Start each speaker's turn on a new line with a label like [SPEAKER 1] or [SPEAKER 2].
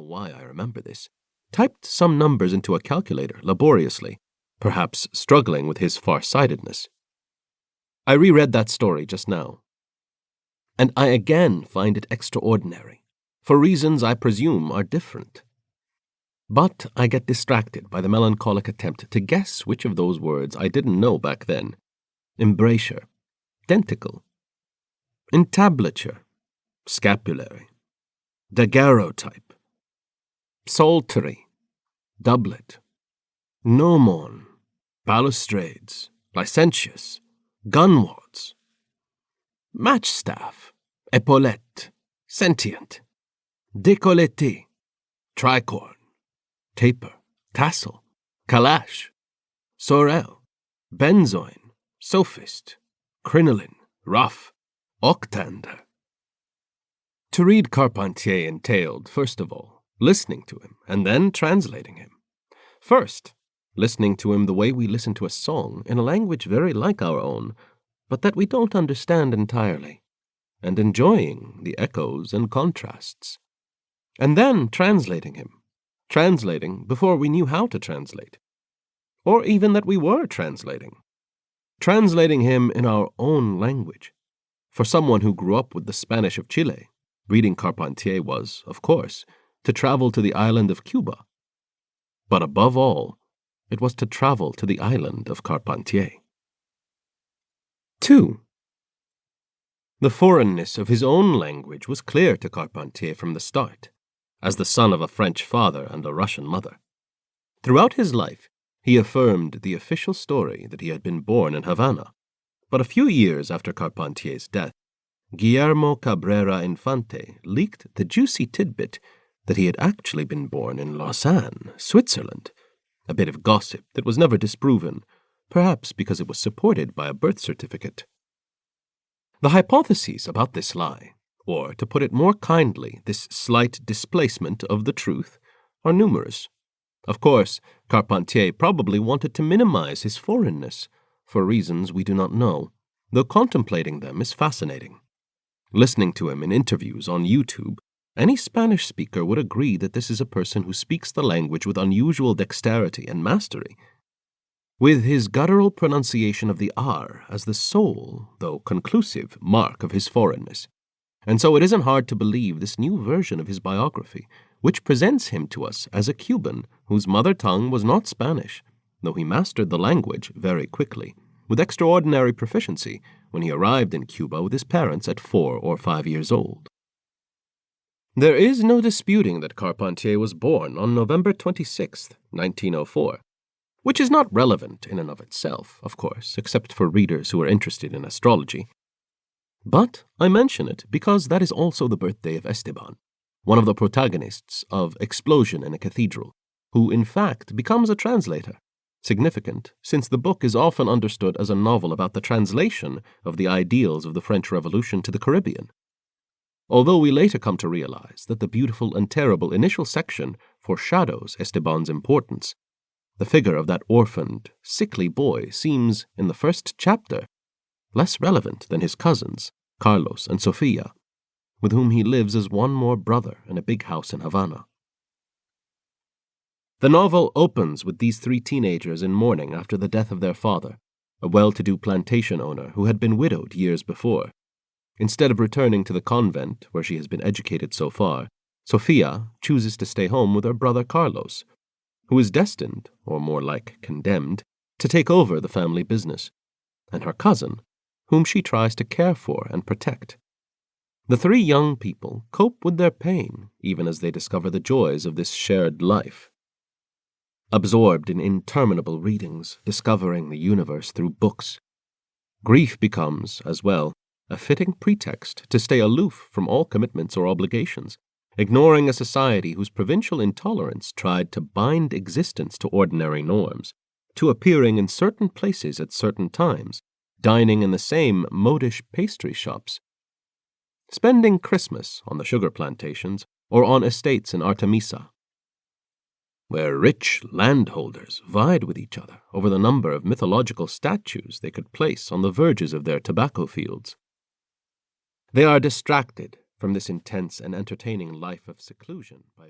[SPEAKER 1] why I remember this, typed some numbers into a calculator laboriously, perhaps struggling with his farsightedness. I reread that story just now, and I again find it extraordinary, for reasons I presume are different. But I get distracted by the melancholic attempt to guess which of those words I didn't know back then. Embrasure, denticle, entablature, scapulary, daguerreotype, psaltery, doublet, gnomon, balustrades, licentious, gunwads, matchstaff, epaulette, sentient, décolleté, tricorn, taper, tassel, calash, sorel, benzoin, sophist, crinoline, ruff, octander. To read Carpentier entailed, first of all, listening to him and then translating him. First, listening to him the way we listen to a song in a language very like our own, but that we don't understand entirely, and enjoying the echoes and contrasts. And then translating him. Translating before we knew how to translate, or even that we were translating. Translating him in our own language. For someone who grew up with the Spanish of Chile, reading Carpentier was, of course, to travel to the island of Cuba. But above all, it was to travel to the island of Carpentier. 2. The foreignness of his own language was clear to Carpentier from the start, as the son of a French father and a Russian mother. Throughout his life, he affirmed the official story that he had been born in Havana, but a few years after Carpentier's death, Guillermo Cabrera Infante leaked the juicy tidbit that he had actually been born in Lausanne, Switzerland, a bit of gossip that was never disproven, perhaps because it was supported by a birth certificate. The hypotheses about this lie, or, to put it more kindly, this slight displacement of the truth, are numerous. Of course, Carpentier probably wanted to minimize his foreignness, for reasons we do not know, though contemplating them is fascinating. Listening to him in interviews on YouTube, any Spanish speaker would agree that this is a person who speaks the language with unusual dexterity and mastery, with his guttural pronunciation of the R as the sole, though conclusive, mark of his foreignness. And so it isn't hard to believe this new version of his biography, which presents him to us as a Cuban whose mother tongue was not Spanish, though he mastered the language very quickly, with extraordinary proficiency when he arrived in Cuba with his parents at 4 or 5 years old. There is no disputing that Carpentier was born on November 26, 1904, which is not relevant in and of itself, of course, except for readers who are interested in astrology. But I mention it because that is also the birthday of Esteban, one of the protagonists of Explosion in a Cathedral, who in fact becomes a translator, significant since the book is often understood as a novel about the translation of the ideals of the French Revolution to the Caribbean. Although we later come to realize that the beautiful and terrible initial section foreshadows Esteban's importance, the figure of that orphaned, sickly boy seems, in the first chapter, less relevant than his cousins, Carlos and Sofia, with whom he lives as one more brother in a big house in Havana. The novel opens with these 3 teenagers in mourning after the death of their father, a well-to-do plantation owner who had been widowed years before. Instead of returning to the convent, where she has been educated so far, Sofia chooses to stay home with her brother Carlos, who is destined, or more like condemned, to take over the family business, and her cousin, whom she tries to care for and protect. The 3 young people cope with their pain, even as they discover the joys of this shared life. Absorbed in interminable readings, discovering the universe through books, grief becomes, as well, a fitting pretext to stay aloof from all commitments or obligations, ignoring a society whose provincial intolerance tried to bind existence to ordinary norms, to appearing in certain places at certain times, dining in the same modish pastry shops, spending Christmas on the sugar plantations or on estates in Artemisa, where rich landholders vied with each other over the number of mythological statues they could place on the verges of their tobacco fields. They are distracted from this intense and entertaining life of seclusion by